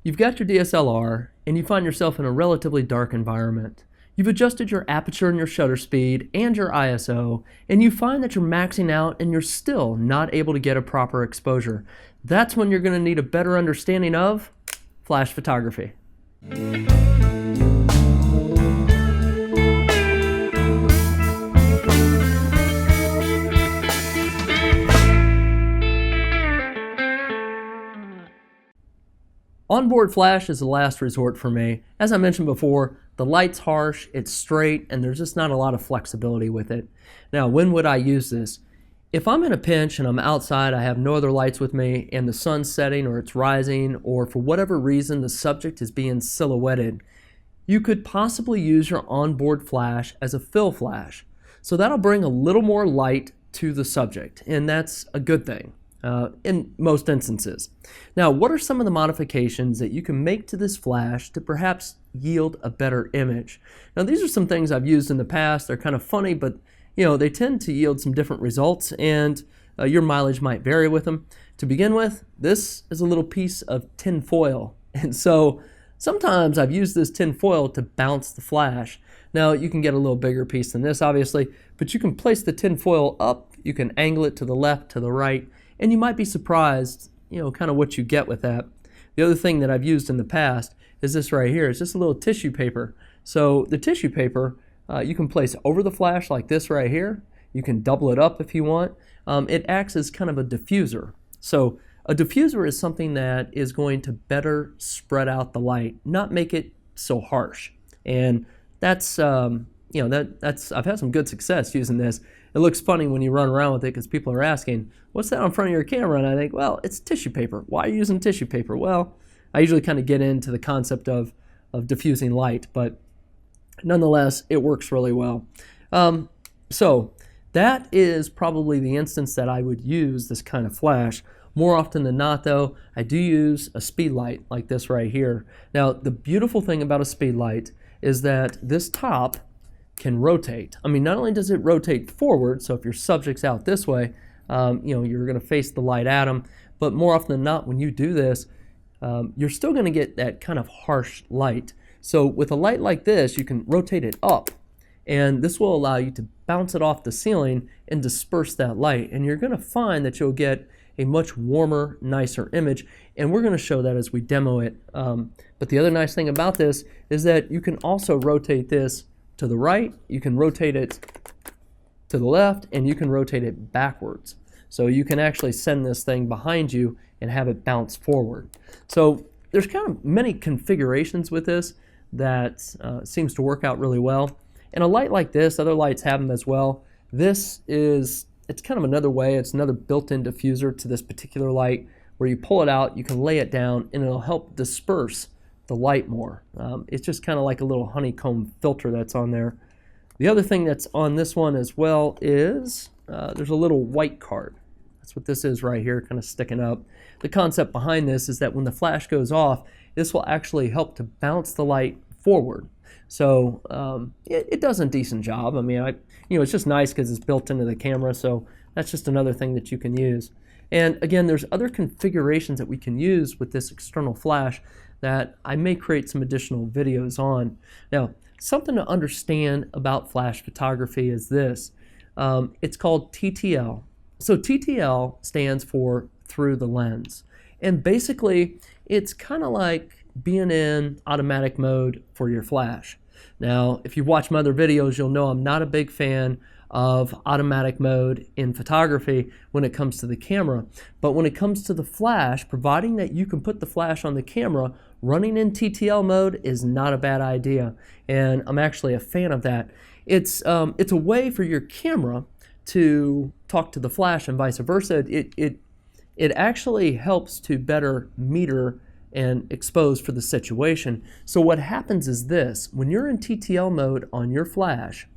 You've got your DSLR and you find yourself in a relatively dark environment. You've adjusted your aperture and your shutter speed and your ISO, and you find that you're maxing out and you're still not able to get a proper exposure. That's when you're going to need a better understanding of flash photography. Onboard Flash is the last resort for me. As I mentioned before, the light's harsh, it's straight, and there's just not a lot of flexibility with it. Now, when would I use this? If I'm in a pinch and I'm outside, I have no other lights with me, and the sun's setting or it's rising, or for whatever reason the subject is being silhouetted, you could possibly use your onboard flash as a fill flash. So that'll bring a little more light to the subject, and that's a good thing. In most instances. Now, what are some of the modifications that you can make to this flash to perhaps yield a better image? Now, these are some things I've used in the past. They're kind of funny, but they tend to yield some different results, and your mileage might vary with them. To begin with, this is a little piece of tin foil, and so sometimes I've used this tin foil to bounce the flash. Now, you can get a little bigger piece than this, obviously, but you can place the tin foil up, you can angle it to the left, to the right, and you might be surprised, kind of what you get with that. The other thing that I've used in the past is this right here. It's just a little tissue paper. So the tissue paper you can place over the flash like this right here. You can double it up if you want. It acts as kind of a diffuser. So a diffuser is something that is going to better spread out the light, not make it so harsh. And that's I've had some good success using this. It looks funny when you run around with it because people are asking, what's that on front of your camera? And I think, well, it's tissue paper. Why are you using tissue paper? Well, I usually kind of get into the concept of diffusing light, but nonetheless, it works really well. So that is probably the instance that I would use this kind of flash. More often than not, though, I do use a speedlight like this right here. Now, the beautiful thing about a speedlight is that this top can rotate. I mean, not only does it rotate forward, so if your subject's out this way, you're going to face the light at them, but more often than not, when you do this, you're still going to get that kind of harsh light. So with a light like this, you can rotate it up, and this will allow you to bounce it off the ceiling and disperse that light, and you're going to find that you'll get a much warmer, nicer image, and we're going to show that as we demo it. But the other nice thing about this is that you can also rotate this to the right, you can rotate it to the left, and you can rotate it backwards. So you can actually send this thing behind you and have it bounce forward. So there's kind of many configurations with this that seems to work out really well. And a light like this, other lights have them as well. It's kind of another way, it's another built-in diffuser to this particular light where you pull it out, you can lay it down, and it'll help disperse the light more. It's just kind of like a little honeycomb filter that's on there. The other thing that's on this one as well is there's a little white card. That's what this is right here, kind of sticking up. The concept behind this is that when the flash goes off, this will actually help to bounce the light forward. So it does a decent job. I mean, it's just nice because it's built into the camera, so that's just another thing that you can use. And again, there's other configurations that we can use with this external flash that I may create some additional videos on. Now, something to understand about flash photography is this. It's called TTL. So TTL stands for through the lens. And basically, it's kind of like being in automatic mode for your flash. Now, if you've watched my other videos, you'll know I'm not a big fan of automatic mode in photography when it comes to the camera. But when it comes to the flash, providing that you can put the flash on the camera, running in TTL mode is not a bad idea. And I'm actually a fan of that. It's a way for your camera to talk to the flash and vice versa. It actually helps to better meter and expose for the situation. So what happens is this: when you're in TTL mode on your flash,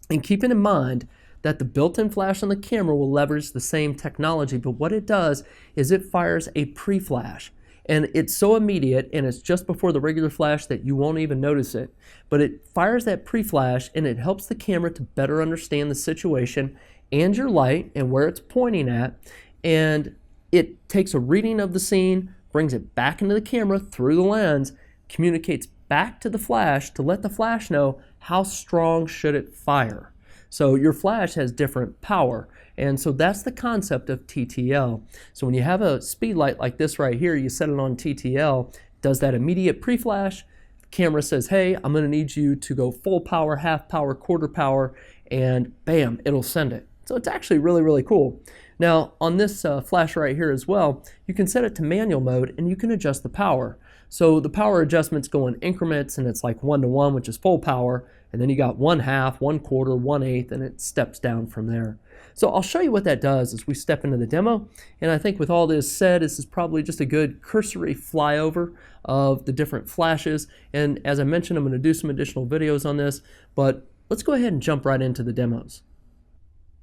and keeping in mind that the built-in flash on the camera will leverage the same technology, but what it does is it fires a pre-flash. And it's so immediate, and it's just before the regular flash that you won't even notice it. But it fires that pre-flash, and it helps the camera to better understand the situation and your light and where it's pointing at. And it takes a reading of the scene, brings it back into the camera through the lens, communicates back to the flash to let the flash know how strong should it fire. So your flash has different power, and so that's the concept of TTL. So when you have a speed light like this right here, you set it on TTL, does that immediate pre-flash. The camera says, hey, I'm going to need you to go full power, half power, quarter power, and bam, it'll send it. So it's actually really, really cool. Now on this flash right here as well, you can set it to manual mode and you can adjust the power. So the power adjustments go in increments, and it's like 1:1, which is full power, and then you got 1/2, 1/4, 1/8, and it steps down from there. So I'll show you what that does as we step into the demo, and I think with all this said, this is probably just a good cursory flyover of the different flashes, and as I mentioned, I'm going to do some additional videos on this, but let's go ahead and jump right into the demos.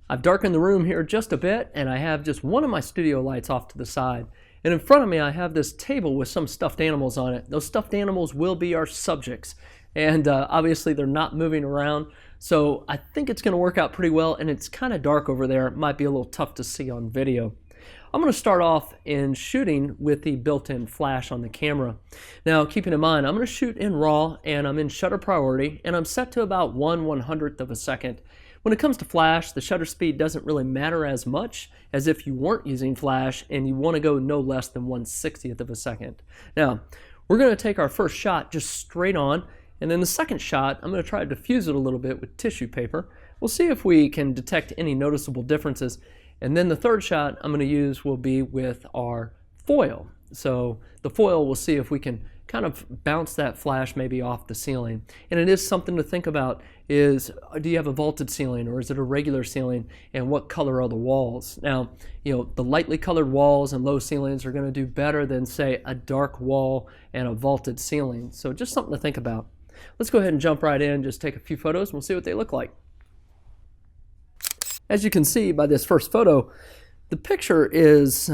I've darkened the room here just a bit, and I have just one of my studio lights off to the side. And in front of me, I have this table with some stuffed animals on it. Those stuffed animals will be our subjects. And obviously, they're not moving around. So I think it's going to work out pretty well. And it's kind of dark over there. It might be a little tough to see on video. I'm going to start off in shooting with the built-in flash on the camera. Now, keeping in mind, I'm going to shoot in RAW, and I'm in shutter priority, and I'm set to about 1/100th of a second. When it comes to flash, the shutter speed doesn't really matter as much as if you weren't using flash and you want to go no less than 1/60th of a second. Now, we're going to take our first shot just straight on, and then the second shot, I'm going to try to diffuse it a little bit with tissue paper. We'll see if we can detect any noticeable differences. And then the third shot I'm going to use will be with our foil. So the foil, we'll see if we can kind of bounce that flash maybe off the ceiling. And it is something to think about is, do you have a vaulted ceiling or is it a regular ceiling, and what color are the walls? Now, the lightly colored walls and low ceilings are going to do better than, say, a dark wall and a vaulted ceiling. So just something to think about. Let's go ahead and jump right in, just take a few photos, and we'll see what they look like. As you can see by this first photo, the picture is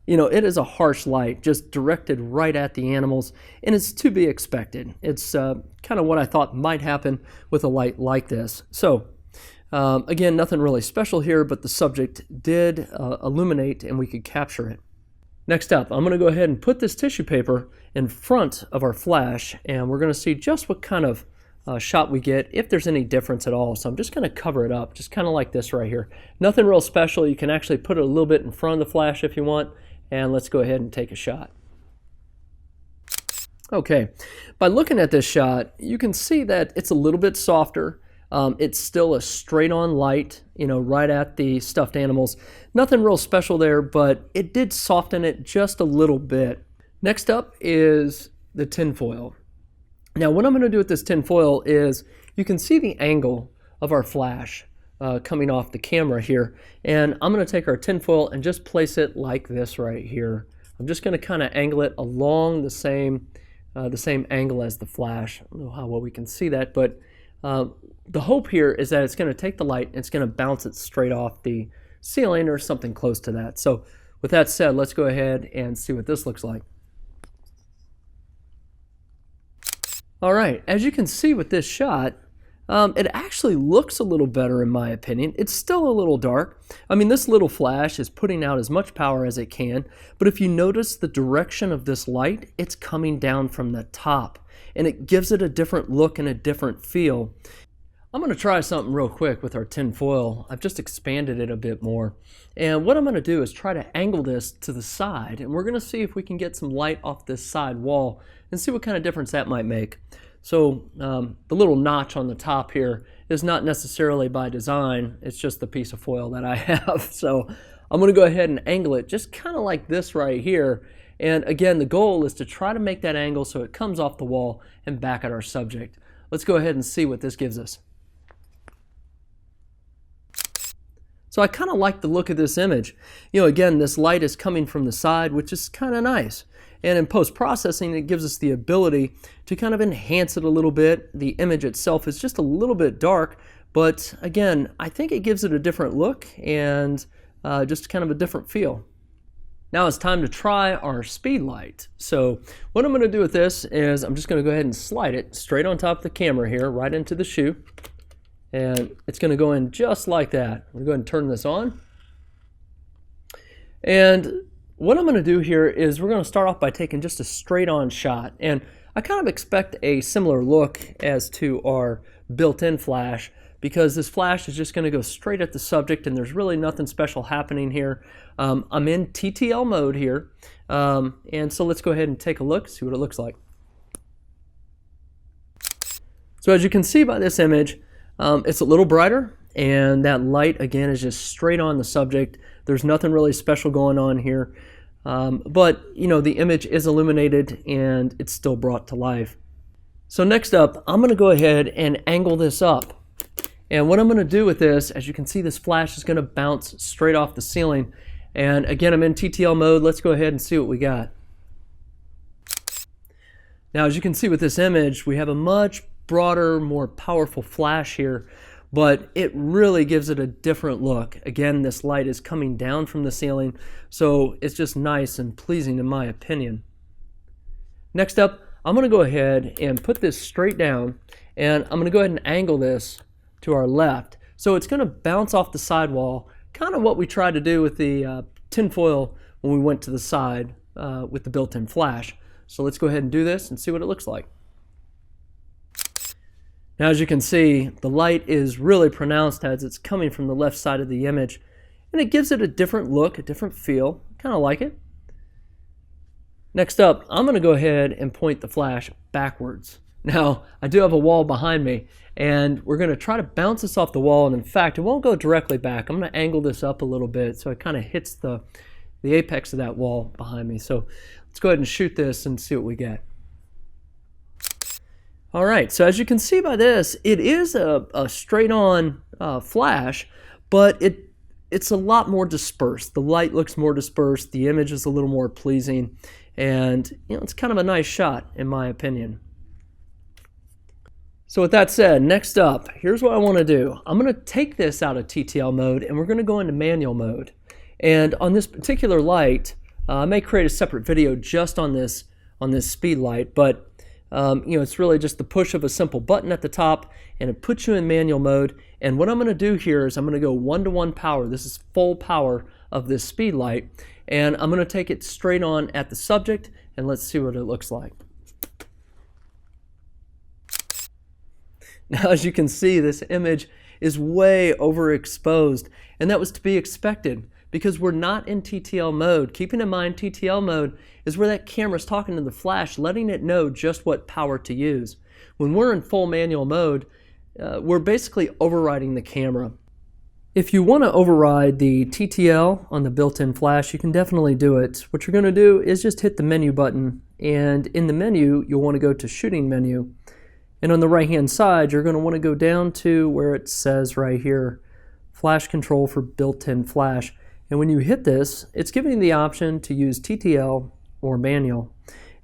it is a harsh light just directed right at the animals, and it's to be expected. It's kind of what I thought might happen with a light like this. So again, nothing really special here, but the subject did illuminate and we could capture it. Next up, I'm going to go ahead and put this tissue paper in front of our flash, and we're going to see just what kind of shot we get, if there's any difference at all. So I'm just going to cover it up, just kind of like this right here. Nothing real special. You can actually put it a little bit in front of the flash if you want. And let's go ahead and take a shot. Okay, by looking at this shot, you can see that it's a little bit softer. It's still a straight-on light, right at the stuffed animals. Nothing real special there, but it did soften it just a little bit. Next up is the tinfoil. Now, what I'm going to do with this tinfoil is, you can see the angle of our flash coming off the camera here, and I'm going to take our tinfoil and just place it like this right here. I'm just going to kind of angle it along the same angle as the flash. I don't know how well we can see that, but the hope here is that it's going to take the light and it's going to bounce it straight off the ceiling or something close to that. So with that said, let's go ahead and see what this looks like. All right, as you can see with this shot, it actually looks a little better in my opinion. It's still a little dark. I mean, this little flash is putting out as much power as it can, but if you notice the direction of this light, it's coming down from the top, and it gives it a different look and a different feel. I'm going to try something real quick with our tin foil. I've just expanded it a bit more, and what I'm going to do is try to angle this to the side, and we're going to see if we can get some light off this side wall and see what kind of difference that might make. So the little notch on the top here is not necessarily by design, it's just the piece of foil that I have. So I'm going to go ahead and angle it just kind of like this right here. And again, the goal is to try to make that angle so it comes off the wall and back at our subject. Let's go ahead and see what this gives us. So I kind of like the look of this image. Again, this light is coming from the side, which is kind of nice. And in post-processing, it gives us the ability to kind of enhance it a little bit. The image itself is just a little bit dark, but again, I think it gives it a different look and just kind of a different feel. Now it's time to try our speed light. So what I'm going to do with this is I'm just going to go ahead and slide it straight on top of the camera here, right into the shoe. And it's going to go in just like that. I'm going to go ahead and turn this on. And What I'm going to do here is we're going to start off by taking just a straight on shot, and I kind of expect a similar look as to our built-in flash, because this flash is just going to go straight at the subject and there's really nothing special happening here. I'm in TTL mode here, and so let's go ahead and take a look, see what it looks like. So as you can see by this image, it's a little brighter, and that light again is just straight on the subject. There's nothing really special going on here, but you know, the image is illuminated and it's still brought to life. So next up, I'm going to go ahead and angle this up. And what I'm going to do with this, as you can see, this flash is going to bounce straight off the ceiling. And again, I'm in TTL mode. Let's go ahead and see what we got. Now, as you can see with this image, we have a much broader, more powerful flash here, but it really gives it a different look. Again, this light is coming down from the ceiling, so it's just nice and pleasing in my opinion. Next up, I'm going to go ahead and put this straight down, and I'm going to go ahead and angle this to our left. So it's going to bounce off the sidewall, kind of what we tried to do with the tinfoil when we went to the side with the built-in flash. So let's go ahead and do this and see what it looks like. Now, as you can see, the light is really pronounced as it's coming from the left side of the image, and it gives it a different look, a different feel. Kind of like it. Next up, I'm going to go ahead and point the flash backwards. Now, I do have a wall behind me, and we're going to try to bounce this off the wall, and in fact, it won't go directly back. I'm going to angle this up a little bit so it kind of hits the apex of that wall behind me. So let's go ahead and shoot this and see what we get. All right, so as you can see by this, it is a straight-on flash, but it's a lot more dispersed. The light looks more dispersed, the image is a little more pleasing, and you know, it's kind of a nice shot in my opinion. So with that said, next up, here's what I want to do. I'm going to take this out of TTL mode and we're going to go into manual mode. And on this particular light, I may create a separate video just on this speed light, but you know, it's really just the push of a simple button at the top, and it puts you in manual mode. And what I'm going to do here is I'm going to go 1-to-1 power. This is full power of this speed light, and I'm going to take it straight on at the subject, and let's see what it looks like. Now, as you can see, this image is way overexposed, and that was to be expected because we're not in TTL mode. Keeping in mind, TTL mode is where that camera's talking to the flash, letting it know just what power to use. When we're in full manual mode, we're basically overriding the camera. If you want to override the TTL on the built-in flash, you can definitely do it. What you're going to do is just hit the menu button, and in the menu, you'll want to go to shooting menu. And on the right-hand side, you're going to want to go down to where it says right here, flash control for built-in flash. And when you hit this, it's giving you the option to use TTL or manual.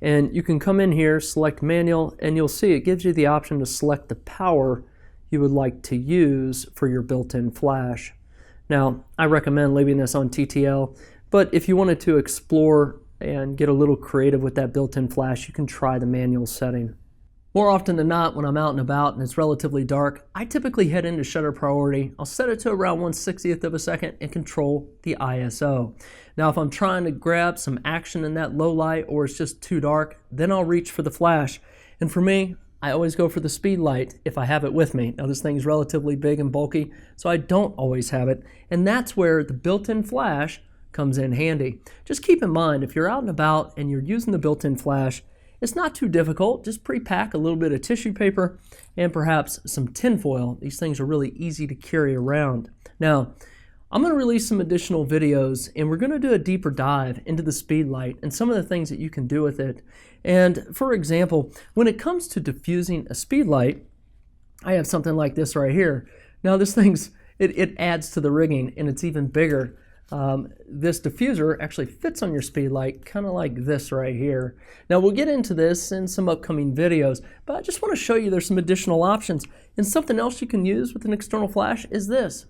And you can come in here, select manual, and you'll see it gives you the option to select the power you would like to use for your built-in flash. Now, I recommend leaving this on TTL, but if you wanted to explore and get a little creative with that built-in flash, you can try the manual setting. More often than not, when I'm out and about and it's relatively dark, I typically head into shutter priority. I'll set it to around 1/60th of a second and control the ISO. Now, if I'm trying to grab some action in that low light or it's just too dark, then I'll reach for the flash. And for me, I always go for the speed light if I have it with me. Now, this thing is relatively big and bulky, so I don't always have it. And that's where the built-in flash comes in handy. Just keep in mind, if you're out and about and you're using the built-in flash, it's not too difficult. Just pre-pack a little bit of tissue paper and perhaps some tinfoil. These things are really easy to carry around. Now, I'm going to release some additional videos, and we're going to do a deeper dive into the speed light and some of the things that you can do with it. And for example, when it comes to diffusing a speed light, I have something like this right here. Now, this thing's it adds to the rigging, and it's even bigger. This diffuser actually fits on your speed light, kind of like this right here. Now, we'll get into this in some upcoming videos, but I just want to show you there's some additional options. And something else you can use with an external flash is this.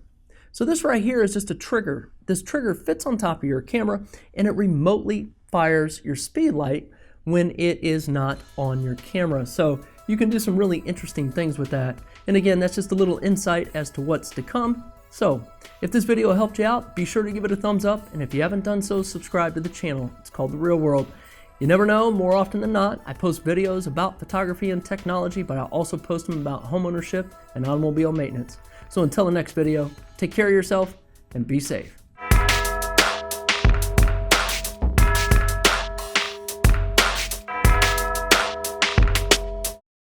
So this right here is just a trigger. This trigger fits on top of your camera, and it remotely fires your speed light when it is not on your camera. So you can do some really interesting things with that. And again, that's just a little insight as to what's to come. So, if this video helped you out, be sure to give it a thumbs up, and if you haven't done so, subscribe to the channel. It's called The Real World. You never know, more often than not, I post videos about photography and technology, but I also post them about homeownership and automobile maintenance. So until the next video, take care of yourself and be safe.